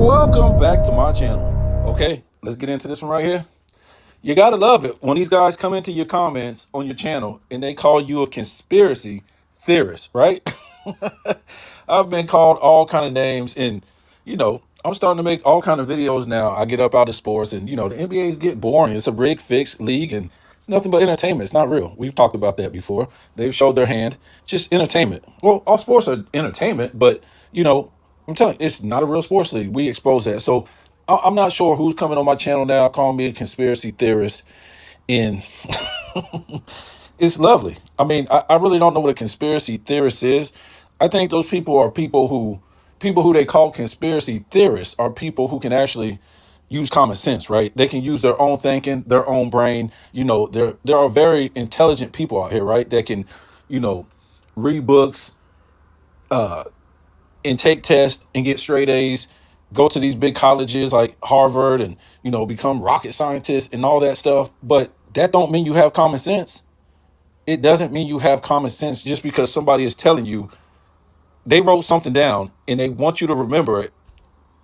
Welcome back to my channel. Okay, let's get into this one right here. You gotta love it when these guys come into your comments on your channel and they call you a conspiracy theorist, right? I've been called all kind of names, and I'm starting to make all kind of videos now. I get up out of sports, and the NBA's get boring. It's a rig fixed league, and it's nothing but entertainment. It's not real. We've talked about that before. They've showed their hand. Just entertainment. Well, all sports are entertainment, but I'm telling you, it's not a real sports league. We expose that. So I'm not sure who's coming on my channel now calling me a conspiracy theorist, and it's lovely. I mean, I really don't know what a conspiracy theorist is. I think those people are people who they call conspiracy theorists are people who can actually use common sense, right? They can use their own thinking, their own brain. There are very intelligent people out here, right? That can, read books, and take tests and get straight A's, go to these big colleges like Harvard and, become rocket scientists and all that stuff. But that don't mean you have common sense. It doesn't mean you have common sense just because somebody is telling you they wrote something down and they want you to remember it,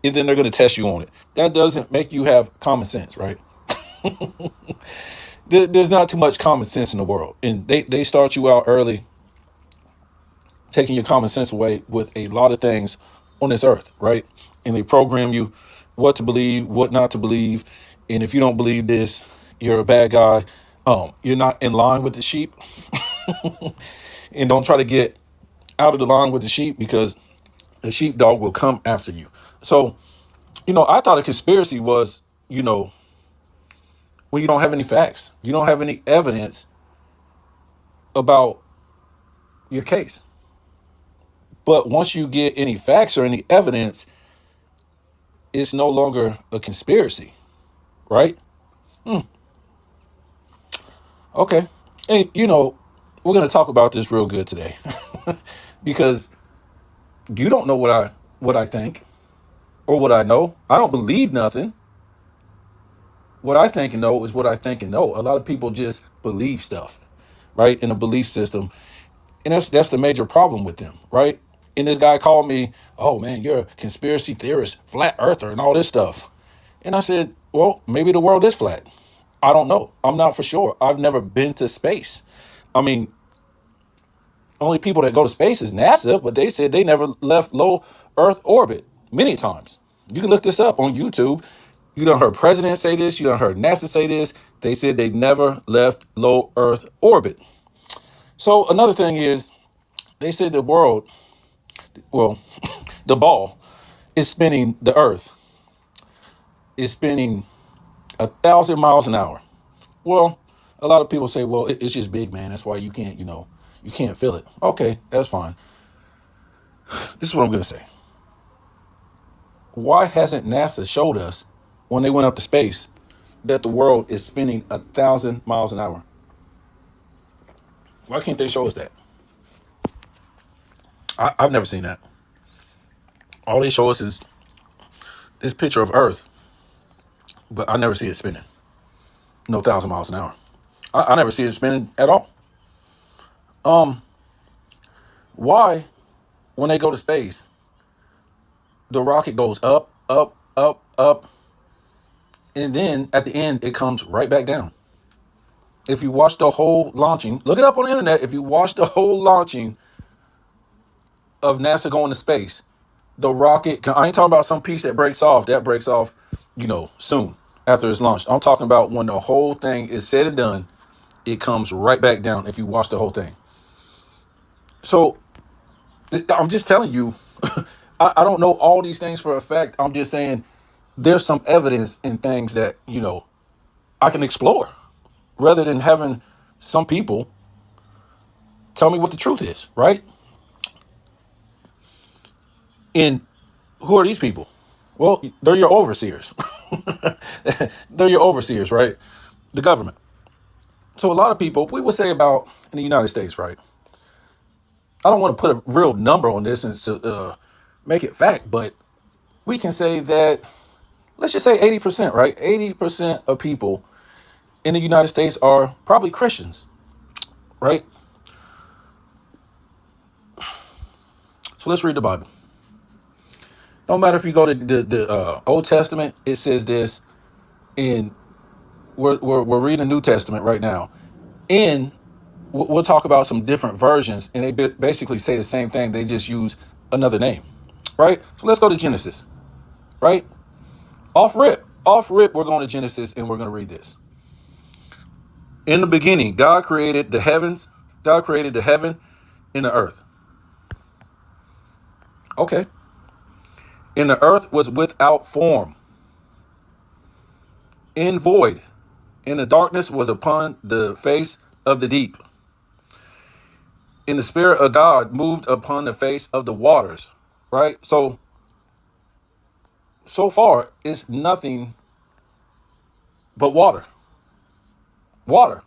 and then they're going to test you on it. That doesn't make you have common sense, right? There's not too much common sense in the world. And they start you out early, taking your common sense away with a lot of things on this earth, right? And they program you what to believe, what not to believe. And if you don't believe this, you're a bad guy. You're not in line with the sheep. And don't try to get out of the line with the sheep, because the sheepdog will come after you. So, I thought a conspiracy was, when you don't have any facts, you don't have any evidence about your case. But once you get any facts or any evidence, it's no longer a conspiracy, right? Okay. And, we're going to talk about this real good today because you don't know what I think or what I know. I don't believe nothing. What I think and know is what I think and know. A lot of people just believe stuff, right? In a belief system. And that's the major problem with them, right? And this guy called me, oh man, you're a conspiracy theorist, flat earther, and all this stuff. And I said, well, maybe the world is flat. I don't know. I'm not for sure. I've never been to space. I mean, only people that go to space is NASA, but they said they never left low Earth orbit many times. You can look this up on YouTube. You done heard presidents say this. You done heard NASA say this. They said they never left low Earth orbit. So another thing is, they said the world, well, the ball is spinning, the Earth is spinning 1,000 miles an hour. Well, a lot of people say, well, it's just big, man. That's why you can't, you can't feel it. Okay, that's fine. This is what I'm going to say. Why hasn't NASA showed us when they went up to space that the world is spinning 1,000 miles an hour? Why can't they show us that? I've never seen that. All they show us is this picture of Earth, but I never see it spinning. No 1,000 miles an hour. I never see it spinning at all. Why, when they go to space, the rocket goes up, up, up, up, and then at the end, it comes right back down? If you watch the whole launching, look it up on the internet. If you watch the whole launching of NASA going to space, the rocket, I ain't talking about some piece that breaks off. That breaks off, soon after it's launched. I'm talking about when the whole thing is said and done, it comes right back down if you watch the whole thing. So I'm just telling you, I don't know all these things for a fact. I'm just saying there's some evidence in things that, I can explore rather than having some people tell me what the truth is, right? And who are these people? Well, they're your overseers. They're your overseers, right? The government. So a lot of people, we would say about in the United States, right? I don't want to put a real number on this and make it fact, but we can say that, let's just say 80%, right? 80% of people in the United States are probably Christians, right? So let's read the Bible. No matter if you go to the Old Testament, it says this. In we're reading the New Testament right now. In we'll talk about some different versions, and they basically say the same thing. They just use another name, right? So let's go to Genesis, right? Off rip. We're going to Genesis, and we're going to read this. In the beginning, God created the heavens. God created the heaven and the earth. Okay. And the earth was without form, and void, and the darkness was upon the face of the deep. And the Spirit of God moved upon the face of the waters. Right? So far, it's nothing but water. Water.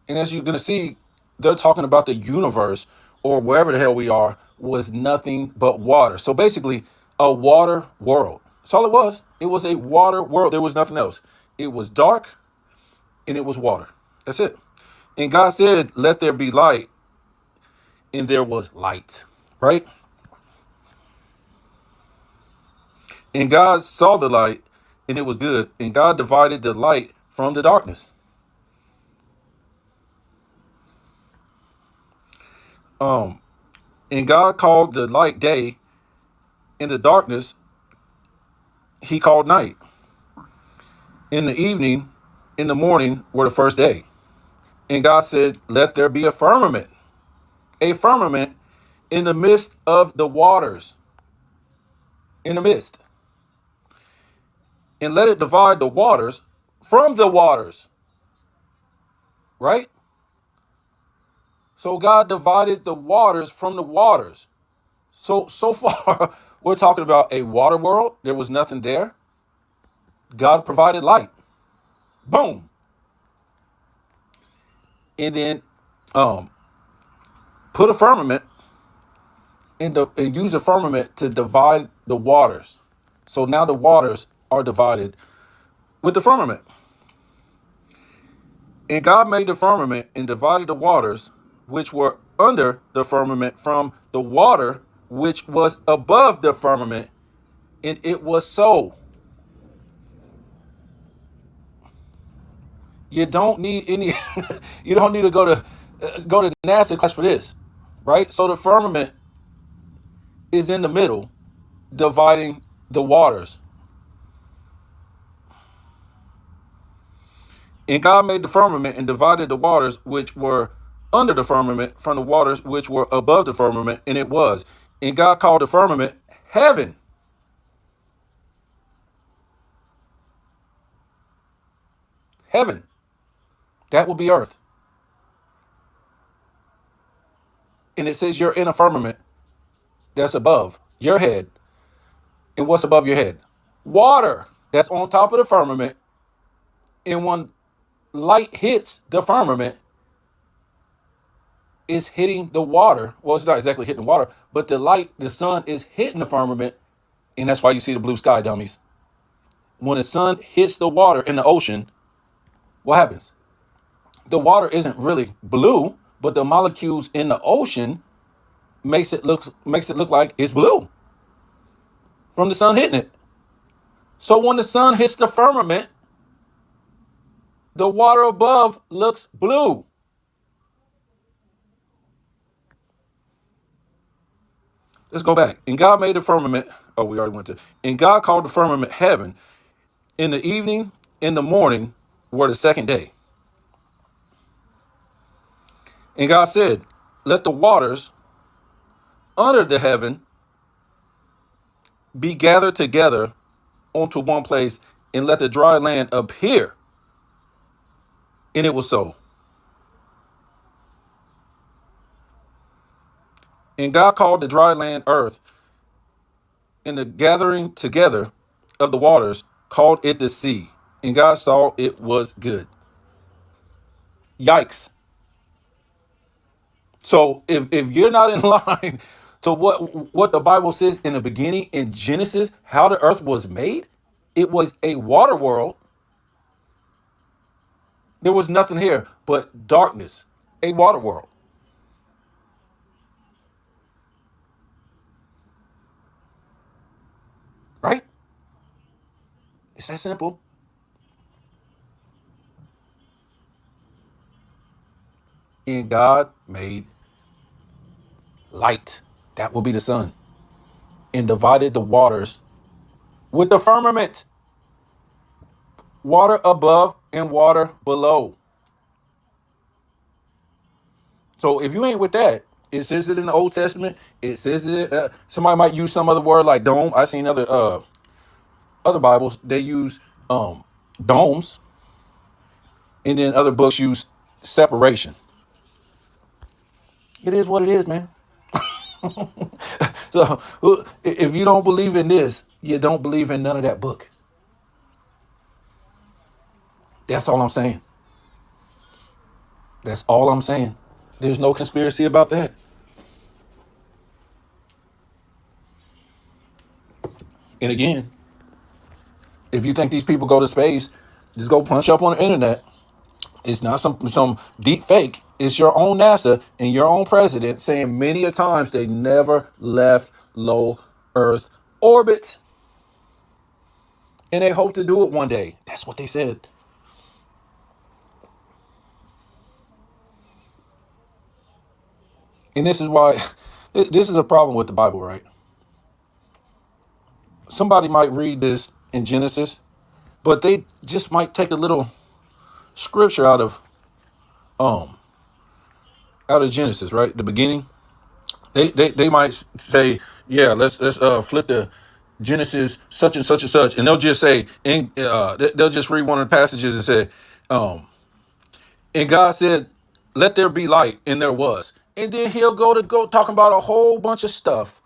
And as you're going to see, they're talking about the universe or wherever the hell we are was nothing but water. So basically, a water world. That's all it was. It was a water world. There was nothing else. It was dark and it was water. That's it. And God said, let there be light. And there was light. Right? And God saw the light and it was good. And God divided the light from the darkness. And God called the light day, and the darkness he called night. In the evening, in the morning were the first day. And God said, let there be a firmament in the midst of the waters, in the midst. And let it divide the waters from the waters. Right? So God divided the waters from the waters. So far, we're talking about a water world. There was nothing there. God provided light. Boom. And then put a firmament and use a firmament to divide the waters. So now the waters are divided with the firmament. And God made the firmament and divided the waters which were under the firmament from the water which was above the firmament. And it was so. You don't need any. You don't need to go to NASA class for this, right? So the firmament is in the middle, dividing the waters. And God made the firmament and divided the waters which were under the firmament from the waters which were above the firmament, and it was. And God called the firmament heaven. Heaven. That will be earth. And it says you're in a firmament that's above your head. And what's above your head? Water that's on top of the firmament. And when light hits the firmament, it's hitting the water. Well, it's not exactly hitting the water, but the sun is hitting the firmament. And that's why you see the blue sky, dummies. When the sun hits the water in the ocean, what happens? The water isn't really blue, but the molecules in the ocean makes it look like it's blue from the sun hitting it. So when the sun hits the firmament, the water above looks blue. Let's go back. And God made the firmament. Oh, we already went to. And God called the firmament heaven. In the evening, in the morning were the second day. And God said, let the waters under the heaven be gathered together onto one place, and let the dry land appear. And it was so. And God called the dry land earth, and the gathering together of the waters called it the sea. And God saw it was good. Yikes. So if you're not in line to what the Bible says in the beginning in Genesis, how the earth was made, it was a water world. There was nothing here but darkness, a water world. right? It's that simple. And God made light. That will be the sun. And divided the waters with the firmament, water above and water below. So if you ain't with that, it says it in the Old Testament. It says it. Somebody might use some other word like dome. I seen other Bibles. They use domes, and then other books use separation. It is what it is, man. So if you don't believe in this, you don't believe in none of that book. That's all I'm saying. That's all I'm saying. There's no conspiracy about that. And again, if you think these people go to space, just go punch up on the internet. It's not some deep fake. It's your own NASA and your own president saying many a times they never left low Earth orbit. And they hope to do it one day. That's what they said. And this is why this is a problem with the Bible, right? Somebody might read this in Genesis, but they just might take a little scripture um out of Genesis, right? The beginning. They might say, yeah, let's flip the Genesis such and such, and they'll just say, and they'll just read one of the passages and say, and God said, let there be light, and there was. And then he'll go talking about a whole bunch of stuff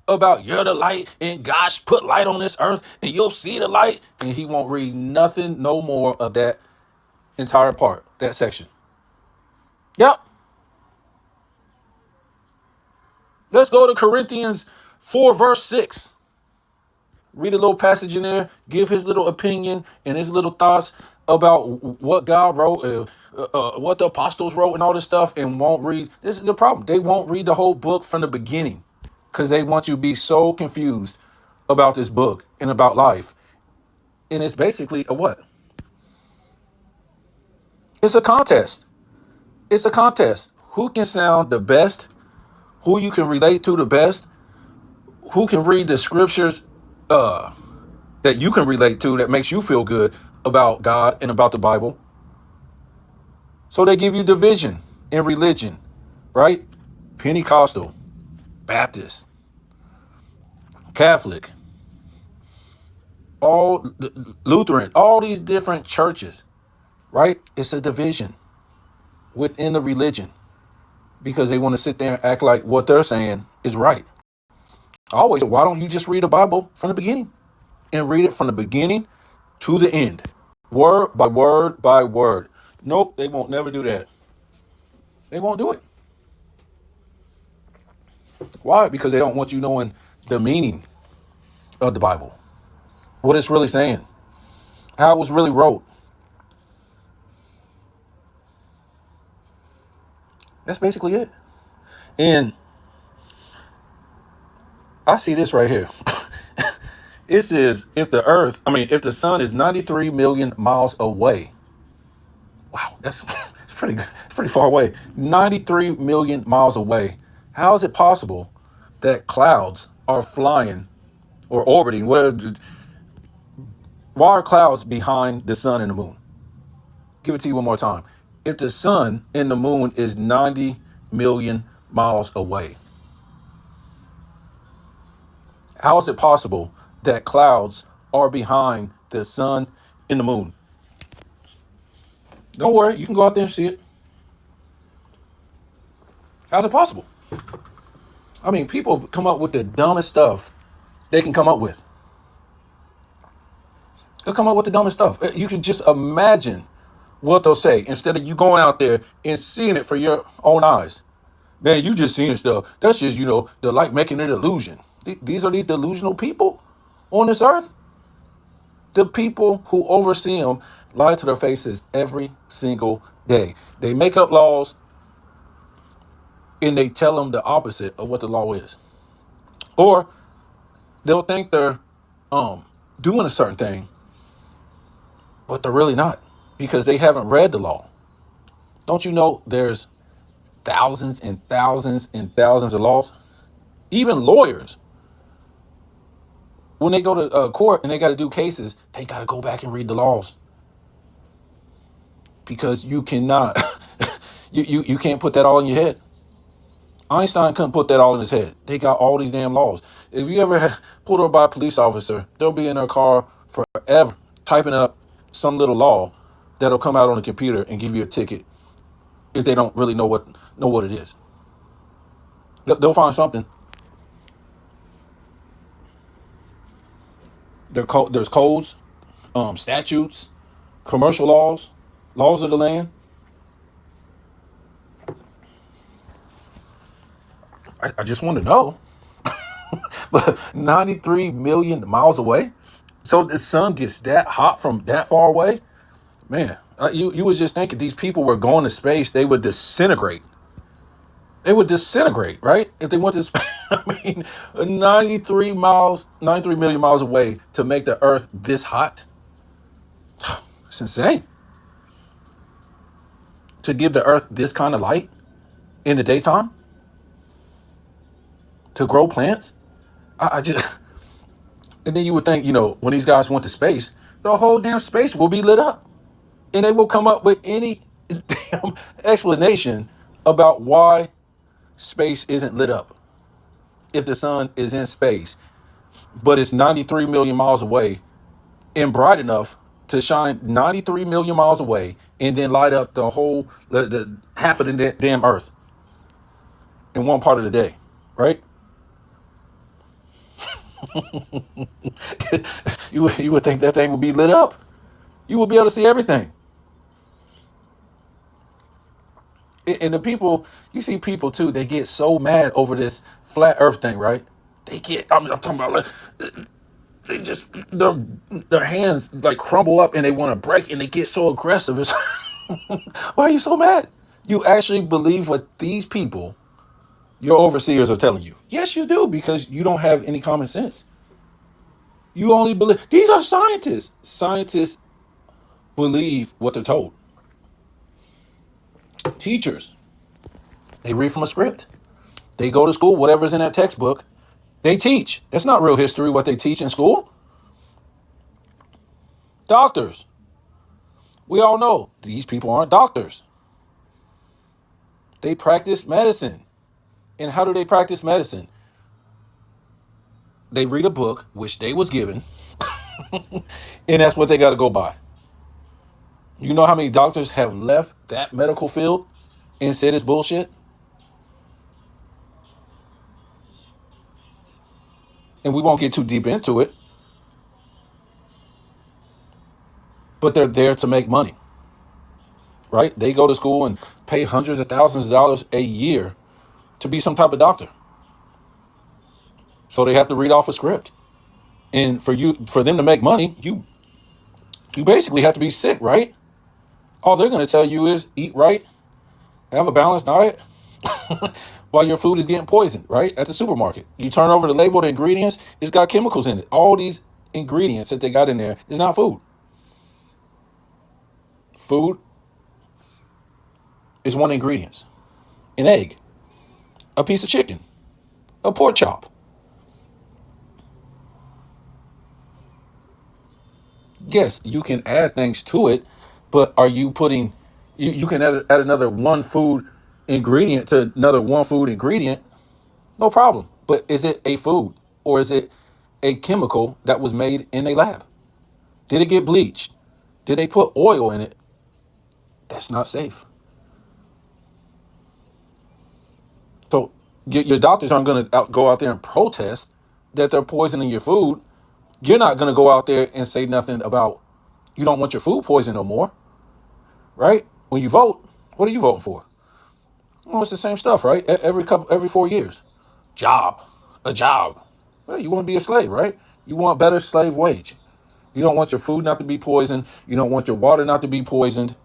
about you're the light, and gosh, put light on this earth, and you'll see the light, and he won't read nothing, no more of that entire part, that section. Yep. Let's go to Corinthians 4, verse 6. Read a little passage in there, give his little opinion and his little thoughts about what God wrote, what the apostles wrote, and all this stuff, and won't read. This is the problem. They won't read the whole book from the beginning because they want you to be so confused about this book and about life. And it's basically a what? It's a contest. It's a contest. Who can sound the best? Who you can relate to the best? Who can read the scriptures that you can relate to that makes you feel good about God and about the Bible? So they give you division in religion, right? Pentecostal, Baptist, Catholic, all Lutheran, all these different churches, right? It's a division within the religion because they want to sit there and act like what they're saying is right. Always, why don't you just read the Bible from the beginning and read it from the beginning to the end, word by word by word? Nope, they won't never do that. They won't do it. Why? Because they don't want you knowing the meaning of the Bible, what it's really saying, how it was really wrote. That's basically it. And I see this right here. It says if the sun is 93 million miles away. Wow, it's pretty good. It's pretty far away. 93 million miles away. How is it possible that clouds are flying or orbiting? Why are clouds behind the sun and the moon? Give it to you one more time. If the sun and the moon is 90 million miles away, how is it possible that clouds are behind the sun and the moon? Don't worry, you can go out there and see it. How's it possible? I mean, people come up with the dumbest stuff they can come up with. They'll come up with the dumbest stuff. You can just imagine what they'll say instead of you going out there and seeing it for your own eyes. Man, you just seeing stuff. That's just, the light making an illusion. These are these delusional people on this earth. The people who oversee them lie to their faces every single day. They make up laws and they tell them the opposite of what the law is. Or They'll think they're um doing a certain thing, but they're really not because they haven't read the law. Don't you know there's thousands and thousands and thousands of laws? Even lawyers, when they go to court and they got to do cases, they got to go back and read the laws because you cannot, you can't put that all in your head. Einstein couldn't put that all in his head. They got all these damn laws. If you ever pulled over by a police officer, they'll be in their car forever typing up some little law that'll come out on the computer and give you a ticket if they don't really know what it is. They'll find something. There's codes, statutes, commercial laws, laws of the land. I just want to know. But 93 million miles away. So the sun gets that hot from that far away. Man, you was just thinking these people were going to space, they would disintegrate. They would disintegrate, right? If they went to space. I mean, 93 million miles away to make the Earth this hot. It's insane. To give the Earth this kind of light in the daytime, to grow plants. I just, and then you would think, when these guys went to space, the whole damn space will be lit up. And they will come up with any damn explanation about why space isn't lit up. If the sun is in space, but it's 93 million miles away and bright enough to shine 93 million miles away and then light up the whole, the half of the damn Earth in one part of the day, right? You would think that thing would be lit up. You would be able to see everything. And the people, you see people too, they get so mad over this flat earth thing, right? I'm talking about like, they just, their hands like crumble up and they want to break and they get so aggressive. It's why are you so mad? You actually believe what these people, your overseers, are telling you. Yes, you do, because you don't have any common sense. You only believe, these are scientists. Scientists believe what they're told. Teachers, they read from a script. They go to school, whatever's in that textbook, they teach. That's not real history, what they teach in school. Doctors, we all know these people aren't doctors. They practice medicine. And how do they practice medicine? They read a book, which they was given, and that's what they got to go by. You know how many doctors have left that medical field and said it's bullshit? And we won't get too deep into it, but they're there to make money, right? They go to school and pay hundreds of thousands of dollars a year to be some type of doctor. So they have to read off a script. And for them to make money, you basically have to be sick, right? All they're going to tell you is eat right, have a balanced diet, while your food is getting poisoned, right? At the supermarket. You turn over the label, the ingredients, it's got chemicals in it. All these ingredients that they got in there is not food. Food is one ingredient. An egg, a piece of chicken, a pork chop. Yes, you can add things to it, but are you putting, you can add another one food ingredient to another one food ingredient, no problem. But is it a food or is it a chemical that was made in a lab? Did it get bleached? Did they put oil in it? That's not safe. So your doctors aren't going to go out there and protest that they're poisoning your food. You're not going to go out there and say nothing about you don't want your food poisoned no more, right? When you vote, what are you voting for? Well, it's the same stuff, right? Every 4 years. A job. Well, you want to be a slave, right? You want better slave wage. You don't want your food not to be poisoned. You don't want your water not to be poisoned.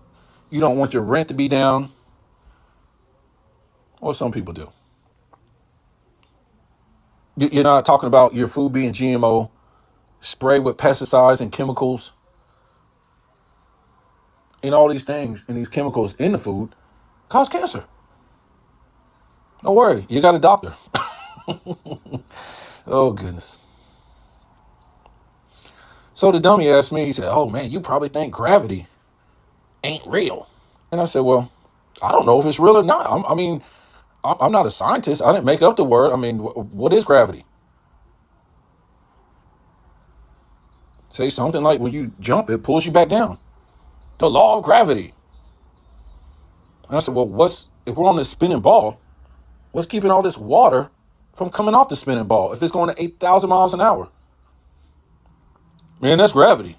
You don't want your rent to be down. Well, some people do. You're not talking about your food being GMO, sprayed with pesticides and chemicals and all these things and these chemicals in the food cause cancer. Don't worry, you got a doctor. Oh, goodness. So the dummy asked me, he said, oh, man, you probably think gravity ain't real. And I said, well, I don't know if it's real or not. I'm not a scientist. I didn't make up the word. I mean, what is gravity? Say something like when you jump, it pulls you back down. The law of gravity. And I said, well, if we're on this spinning ball, what's keeping all this water from coming off the spinning ball if it's going to 8,000 miles an hour? Man, that's gravity.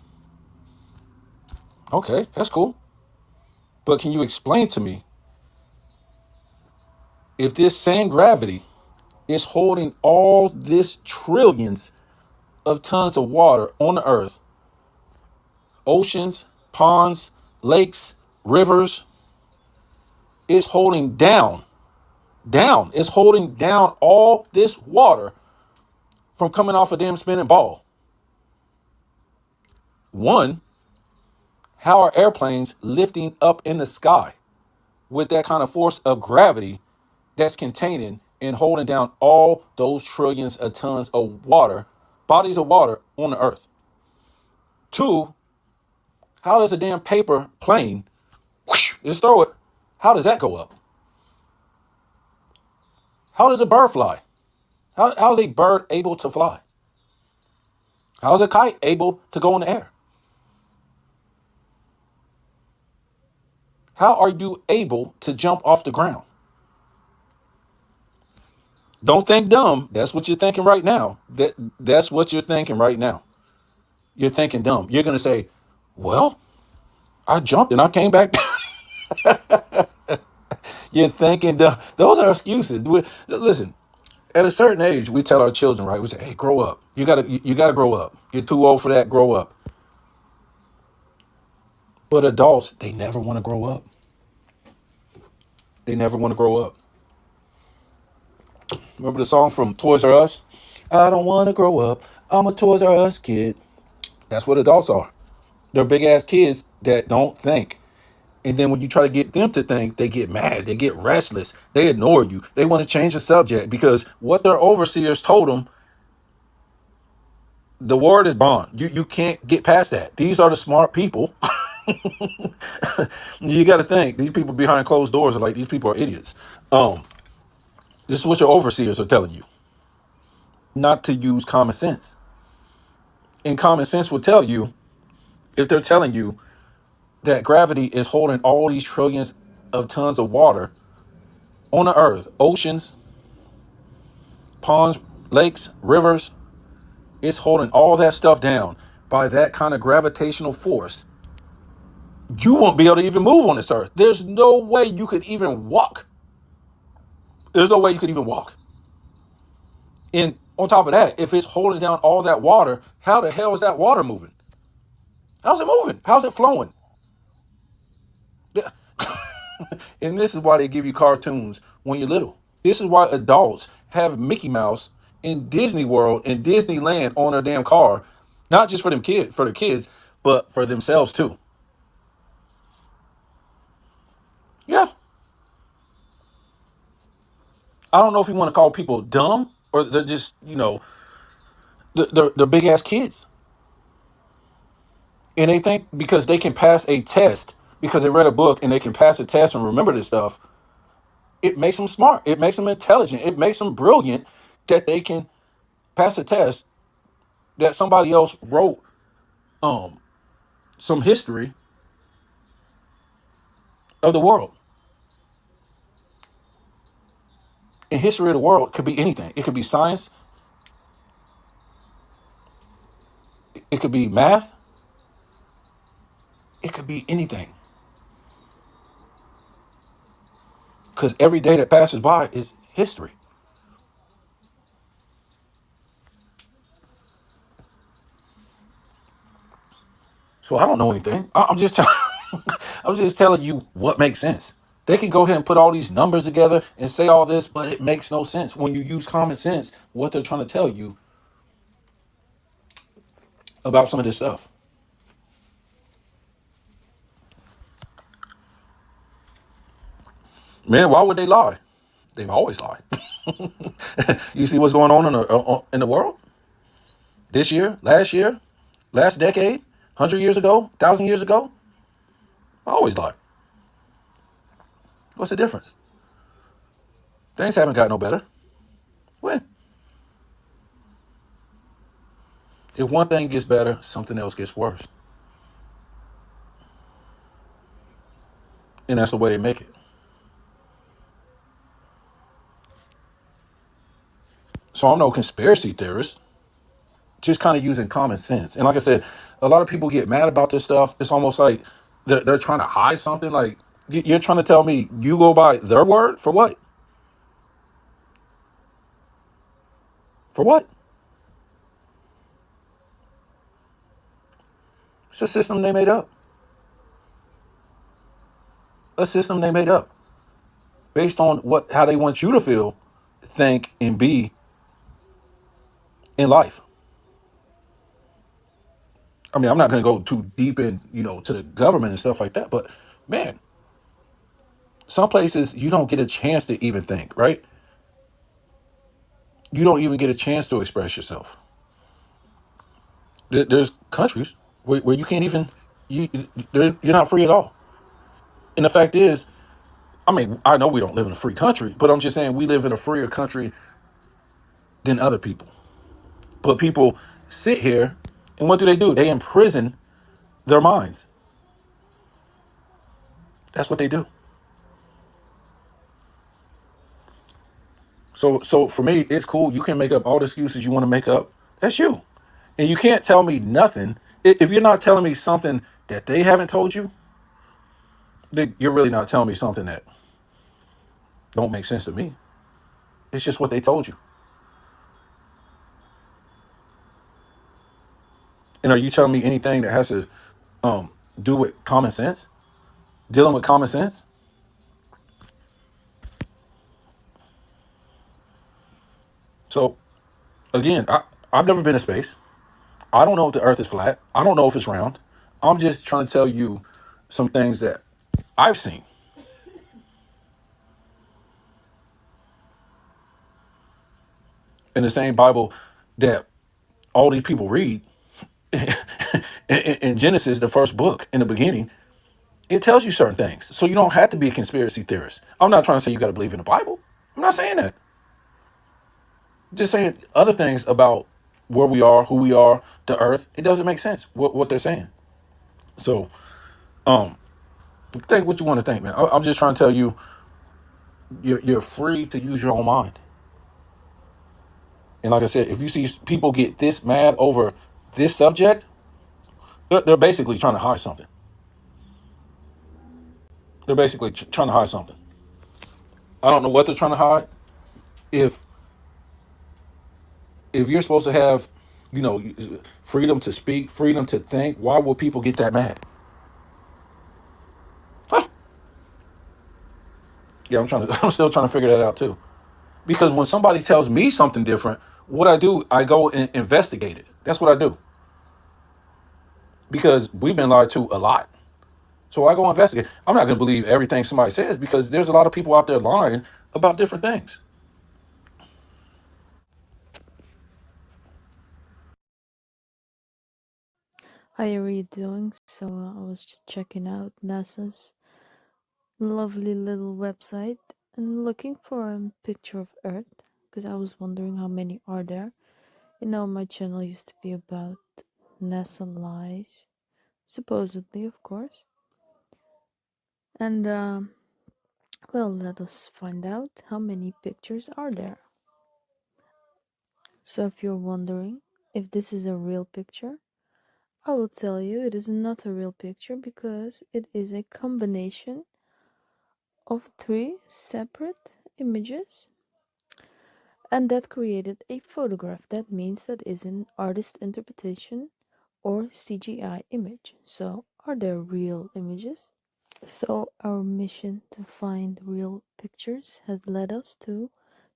Okay, that's cool. But can you explain to me if this same gravity is holding all this trillions of tons of water on the earth, oceans, ponds, lakes, rivers, is holding it's holding down all this water from coming off a damn spinning ball. One, how are airplanes lifting up in the sky with that kind of force of gravity that's containing and holding down all those trillions of tons of water, bodies of water on the earth? Two, how does a damn paper plane, whoosh, just throw it, how does that go up? How does a bird fly? How is a bird able to fly? How is a kite able to go in the air? How are you able to jump off the ground? Don't think dumb. That's what you're thinking right now. That's what you're thinking right now. You're thinking dumb. You're going to say, well, I jumped and I came back. You're thinking dumb. Those are excuses. Listen, at a certain age, we tell our children, right? We say, hey, grow up. You gotta grow up. You're too old for that. Grow up. But adults, they never want to grow up. They never want to grow up. Remember the song from Toys R Us? I don't want to grow up. I'm a Toys R Us kid. That's what adults are. They're big ass kids that don't think. And then when you try to get them to think, they get mad. They get restless. They ignore you. They want to change the subject because what their overseers told them, the word is bond. You can't get past that. These are the smart people. You got to think. These people behind closed doors are like, these people are idiots. This is what your overseers are telling you. Not to use common sense. And common sense will tell you, if they're telling you that gravity is holding all these trillions of tons of water on the earth, oceans, ponds, lakes, rivers, it's holding all that stuff down by that kind of gravitational force. You won't be able to even move on this earth. There's no way you could even walk. There's no way you could even walk. And on top of that, if it's holding down all that water, how the hell is that water moving? How's it moving? How's it flowing? And this is why they give you cartoons when you're little. This is why adults have Mickey Mouse in Disney World and Disneyland on their damn car, not just for their kids, but for themselves too. Yeah, I don't know if you want to call people dumb or they're just they're big ass kids, and they think because they can pass a test because they read a book and they can pass a test and remember this stuff, it makes them smart. It makes them intelligent. It makes them brilliant that they can pass a test that somebody else wrote some history of the world. And history of the world could be anything. It could be science. It could be math. It could be anything. Because every day that passes by is history. So I don't know anything. I'm just telling I'm just telling you what makes sense. They can go ahead and put all these numbers together and say all this, but it makes no sense when you use common sense, what they're trying to tell you about some of this stuff. Man, why would they lie? They've always lied. You see what's going on in the world this year, last decade, 100 years ago, 1,000 years ago. I always lied. What's the difference? Things haven't got no better. When? If one thing gets better, something else gets worse. And that's the way they make it. So I'm no conspiracy theorist, just kind of using common sense. And like I said, a lot of people get mad about this stuff. It's almost like they're trying to hide something. Like you're trying to tell me you go by their word for what? For what? It's a system they made up. A system they made up based on how they want you to feel, think, and be in life. I mean, I'm not going to go too deep in, to the government and stuff like that. But man, some places you don't get a chance to even think, right? You don't even get a chance to express yourself. There's countries where you can't even, you're not free at all. And the fact is, I mean, I know we don't live in a free country, but I'm just saying we live in a freer country than other people. But people sit here and what do? They imprison their minds. That's what they do. So for me, it's cool. You can make up all the excuses you want to make up. That's you. And you can't tell me nothing. If you're not telling me something that they haven't told you, then you're really not telling me something that don't make sense to me. It's just what they told you. And are you telling me anything that has to do with common sense? Dealing with common sense? So again, I've never been to space. I don't know if the earth is flat. I don't know if it's round. I'm just trying to tell you some things that I've seen in the same Bible that all these people read. In Genesis, the first book in the beginning, it tells you certain things. So you don't have to be a conspiracy theorist. I'm not trying to say you got to believe in the Bible. I'm not saying that. Just saying other things about where we are, who we are, the earth. It doesn't make sense what they're saying. So, um, think what you want to think, man. I'm just trying to tell you, you're free to use your own mind. And like I said, if you see people get this mad over this subject, they're basically trying to hide something. They're basically trying to hide something. I don't know what they're trying to hide. If if you're supposed to have, you know, freedom to speak, freedom to think, why will people get that mad? Huh? Yeah, I'm still trying to figure that out too. Because when somebody tells me something different, what I do, I go and investigate it. That's what I do. Because we've been lied to a lot. So I go investigate. I'm not going to believe everything somebody says because there's a lot of people out there lying about different things. How are you doing? I was just checking out NASA's lovely little website and looking for a picture of Earth because I was wondering how many are there. My channel used to be about NASA lies, supposedly, of course. And well, let us find out how many pictures are there. So if you're wondering if this is a real picture, I will tell you it is not a real picture because it is a combination of three separate images and that created a photograph. That means that is an artist interpretation or CGI image. So are there real images? So our mission to find real pictures has led us to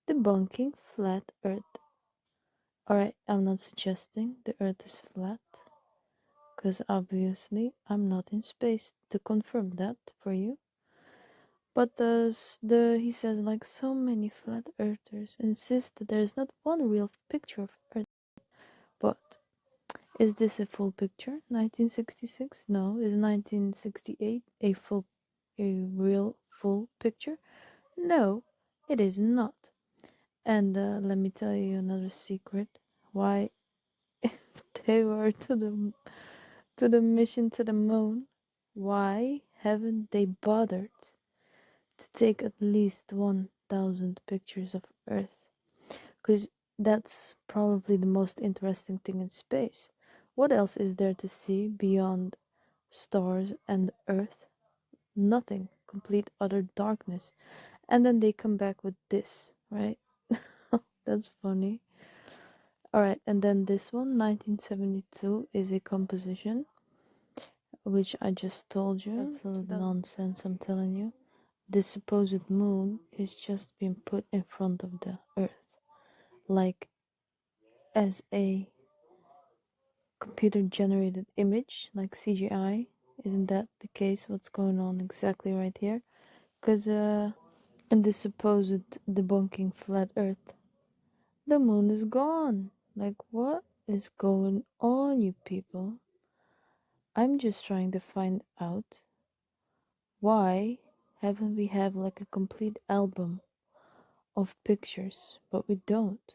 debunking flat Earth. Alright, I'm not suggesting the Earth is flat, because obviously I'm not in space to confirm that for you. But he says like so many flat earthers insist that there is not one real picture of Earth. But is this a full picture? 1966? No. Is 1968 a real full picture? No, it is not. And let me tell you another secret. Why they were to the mission to the moon, why haven't they bothered to take at least 1,000 pictures of Earth? Because that's probably the most interesting thing in space. What else is there to see beyond stars and Earth? Nothing. Complete utter darkness. And then they come back with this, right? That's funny. Alright, and then this one, 1972, is a composition, which I just told you. Absolute nonsense, I'm telling you. This supposed moon is just being put in front of the Earth, like as a computer generated image, like CGI. Isn't that the case? What's going on exactly right here? Because, in this supposed debunking flat Earth, the moon is gone. Like, what is going on, you people? I'm just trying to find out why haven't we have like a complete album of pictures, but we don't.